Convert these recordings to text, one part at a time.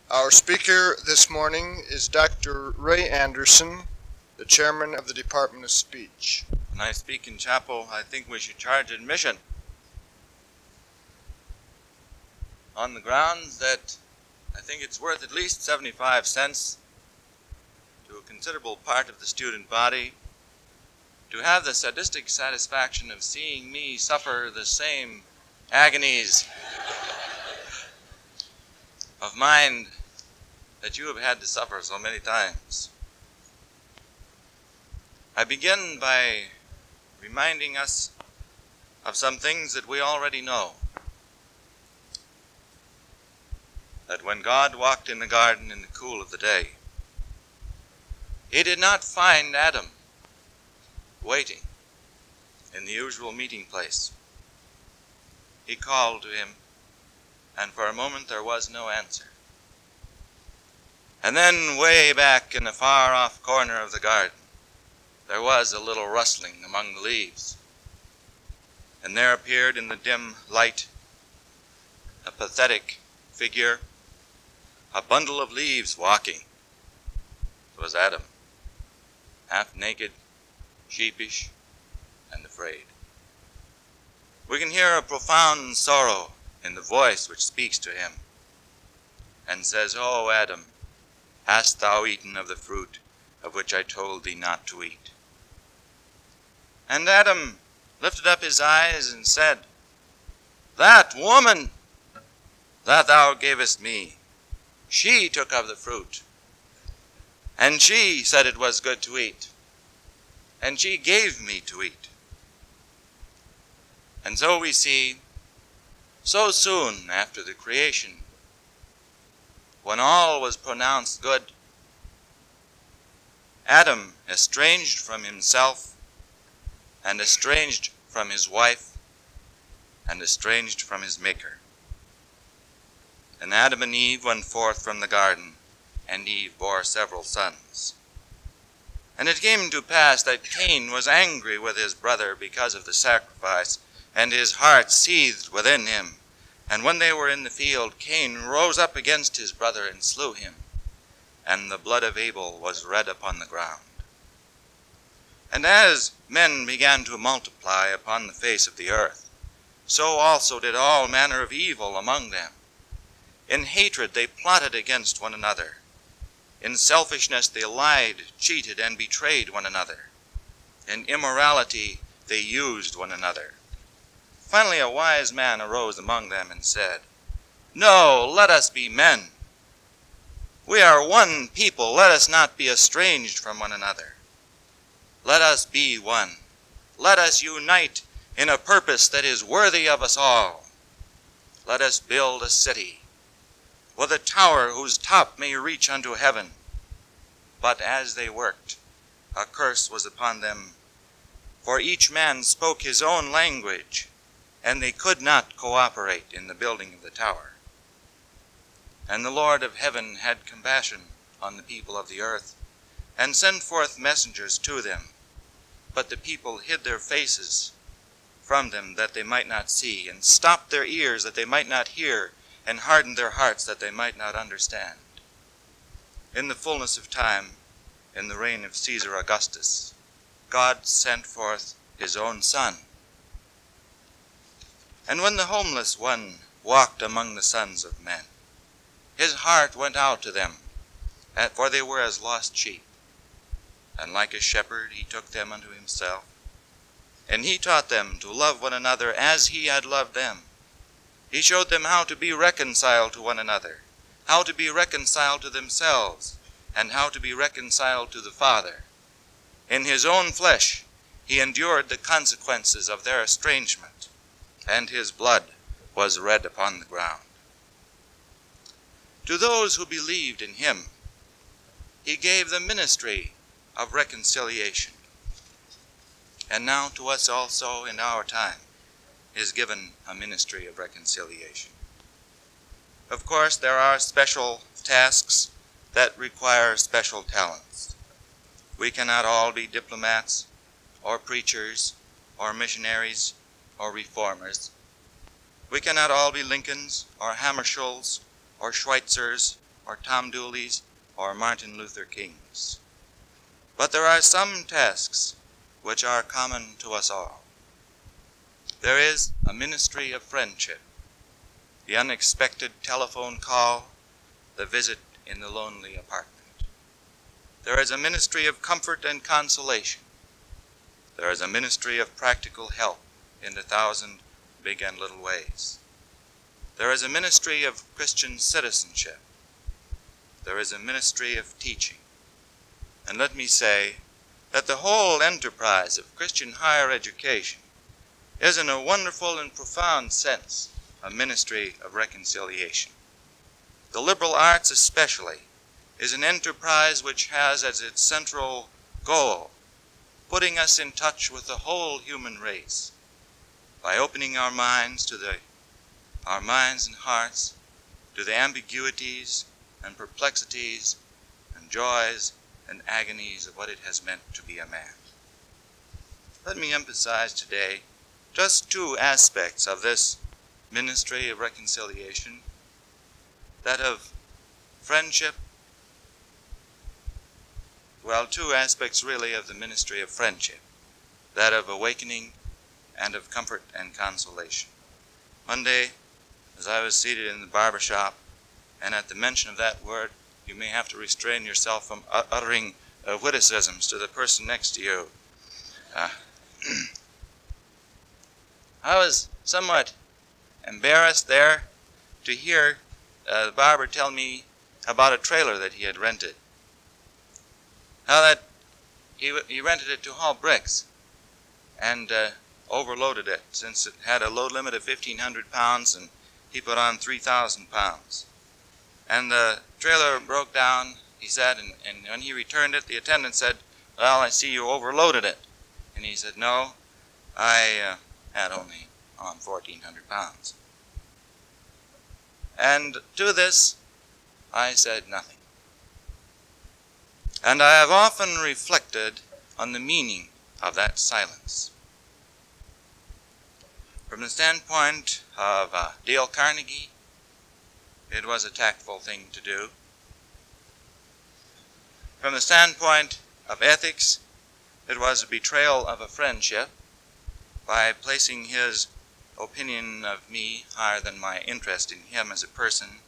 Our speaker this morning is Dr. Ray Anderson, the chairman of the Department of Speech. When I speak in chapel, I think we should charge admission on the grounds that I think it's worth at least 75 cents to a considerable part of the student body to have the sadistic satisfaction of seeing me suffer the same agonies of mind that you have had to suffer so many times. I begin by reminding us of some things that we already know. That when God walked in the garden in the cool of the day, he did not find Adam waiting in the usual meeting place. He called to him, and for a moment there was no answer. And then way back in the far-off corner of the garden, there was a little rustling among the leaves. And there appeared in the dim light a pathetic figure, a bundle of leaves walking. It was Adam, half naked, sheepish, and afraid. We can hear a profound sorrow in the voice which speaks to him and says, "O Adam, hast thou eaten of the fruit of which I told thee not to eat?" And Adam lifted up his eyes and said, "That woman that thou gavest me, she took of the fruit, and she said it was good to eat, and she gave me to eat." And so we see, so soon after the creation, when all was pronounced good, Adam, estranged from himself, and estranged from his wife, and estranged from his Maker. And Adam and Eve went forth from the garden, and Eve bore several sons. And it came to pass that Cain was angry with his brother because of the sacrifice, and his heart seethed within him. And when they were in the field, Cain rose up against his brother and slew him. And the blood of Abel was red upon the ground. And as men began to multiply upon the face of the earth, so also did all manner of evil among them. In hatred they plotted against one another. In selfishness they lied, cheated, and betrayed one another. In immorality they used one another. Finally a wise man arose among them and said, "No, let us be men. We are one people, let us not be estranged from one another. Let us be one. Let us unite in a purpose that is worthy of us all. Let us build a city with a tower whose top may reach unto heaven." But as they worked, a curse was upon them, for each man spoke his own language, and they could not cooperate in the building of the tower. And the Lord of heaven had compassion on the people of the earth, and sent forth messengers to them. But the people hid their faces from them that they might not see, and stopped their ears that they might not hear, and hardened their hearts that they might not understand. In the fullness of time, in the reign of Caesar Augustus, God sent forth his own Son. And when the homeless one walked among the sons of men, his heart went out to them, for they were as lost sheep. And like a shepherd he took them unto himself, and he taught them to love one another as he had loved them. He showed them how to be reconciled to one another, how to be reconciled to themselves, and how to be reconciled to the Father. In his own flesh he endured the consequences of their estrangement, and his blood was red upon the ground. To those who believed in him, he gave the ministry of reconciliation. And now to us also in our time is given a ministry of reconciliation. Of course, there are special tasks that require special talents. We cannot all be diplomats, or preachers, or missionaries, or reformers. We cannot all be Lincolns, or Hammarskjölds, or Schweitzers, or Tom Dooleys or Martin Luther Kings. But there are some tasks which are common to us all. There is a ministry of friendship, the unexpected telephone call, the visit in the lonely apartment. There is a ministry of comfort and consolation. There is a ministry of practical help in 1,000 big and little ways. There is a ministry of Christian citizenship. There is a ministry of teaching. And let me say that the whole enterprise of Christian higher education is in a wonderful and profound sense a ministry of reconciliation. The liberal arts especially is an enterprise which has as its central goal putting us in touch with the whole human race by opening our minds and hearts to the ambiguities and perplexities and joys and agonies of what it has meant to be a man. Let me emphasize today just two aspects of this ministry of reconciliation, that of friendship. Well, two aspects really of the ministry of friendship, that of awakening and of comfort and consolation. One day, as I was seated in the barber shop, and at the mention of that word, you may have to restrain yourself from uttering witticisms to the person next to you. I was somewhat embarrassed there to hear the barber tell me about a trailer that he had rented. How that he rented it to haul bricks and overloaded it, since it had a load limit of 1,500 pounds and he put on 3,000 pounds. And the trailer broke down, he said, and when he returned it, the attendant said, "Well, I see you overloaded it." And he said, "No, I had only on 1,400 pounds. And to this, I said nothing. And I have often reflected on the meaning of that silence. From the standpoint of Dale Carnegie, it was a tactful thing to do. From the standpoint of ethics, it was a betrayal of a friendship by placing his opinion of me higher than my interest in him as a person.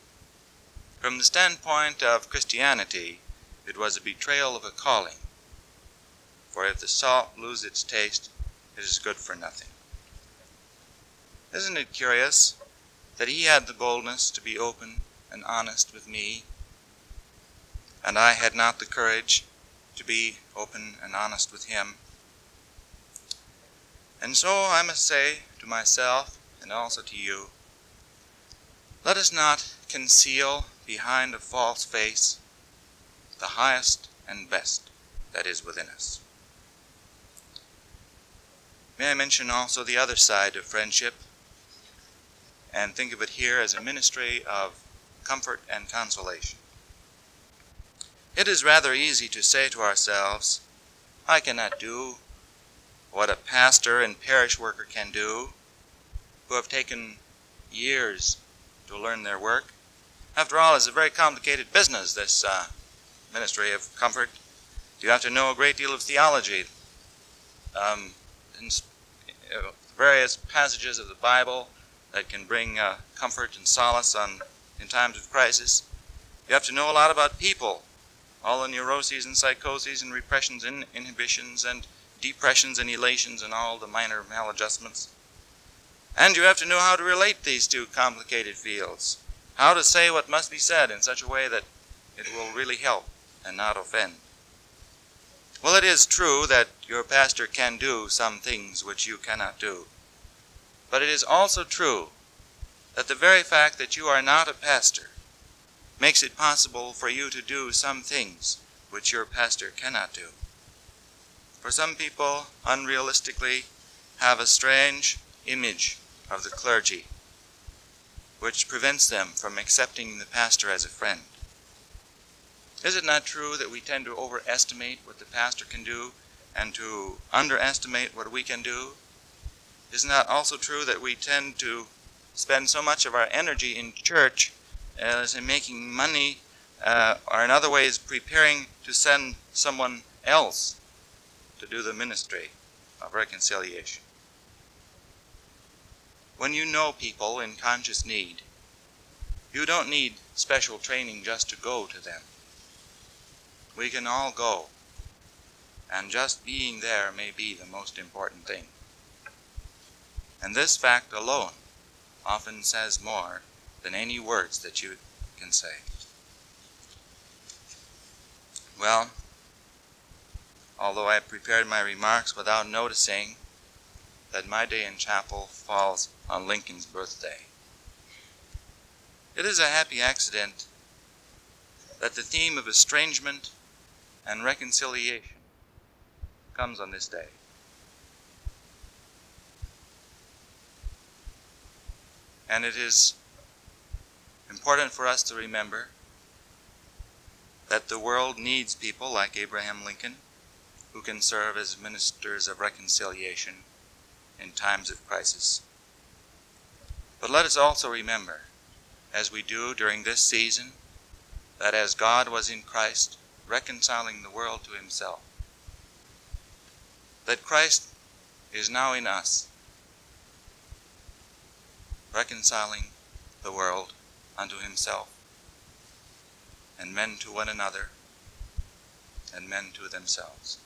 From the standpoint of Christianity, it was a betrayal of a calling. For if the salt lose its taste, it is good for nothing. Isn't it curious that he had the boldness to be open and honest with me, and I had not the courage to be open and honest with him? And so I must say to myself, and also to you, let us not conceal behind a false face the highest and best that is within us. May I mention also the other side of friendship, and think of it here as a ministry of comfort and consolation. It is rather easy to say to ourselves, I cannot do what a pastor and parish worker can do, who have taken years to learn their work. After all, it's a very complicated business, this ministry of comfort. You have to know a great deal of theology, various passages of the Bible that can bring comfort and solace in times of crisis. You have to know a lot about people, all the neuroses and psychoses and repressions and inhibitions and depressions and elations and all the minor maladjustments. And you have to know how to relate these two complicated fields, how to say what must be said in such a way that it will really help and not offend. Well, it is true that your pastor can do some things which you cannot do. But it is also true that the very fact that you are not a pastor makes it possible for you to do some things which your pastor cannot do. For some people, unrealistically, have a strange image of the clergy, which prevents them from accepting the pastor as a friend. Is it not true that we tend to overestimate what the pastor can do and to underestimate what we can do? Isn't that also true that we tend to spend so much of our energy in church as in making money or in other ways, preparing to send someone else to do the ministry of reconciliation. When you know people in conscious need, you don't need special training just to go to them. We can all go, and just being there may be the most important thing. And this fact alone often says more than any words that you can say. Well, although I prepared my remarks without noticing that my day in chapel falls on Lincoln's birthday, it is a happy accident that the theme of estrangement and reconciliation comes on this day. And it is important for us to remember that the world needs people like Abraham Lincoln who can serve as ministers of reconciliation in times of crisis. But let us also remember, as we do during this season, that as God was in Christ reconciling the world to himself, that Christ is now in us, reconciling the world unto himself, and men to one another, and men to themselves.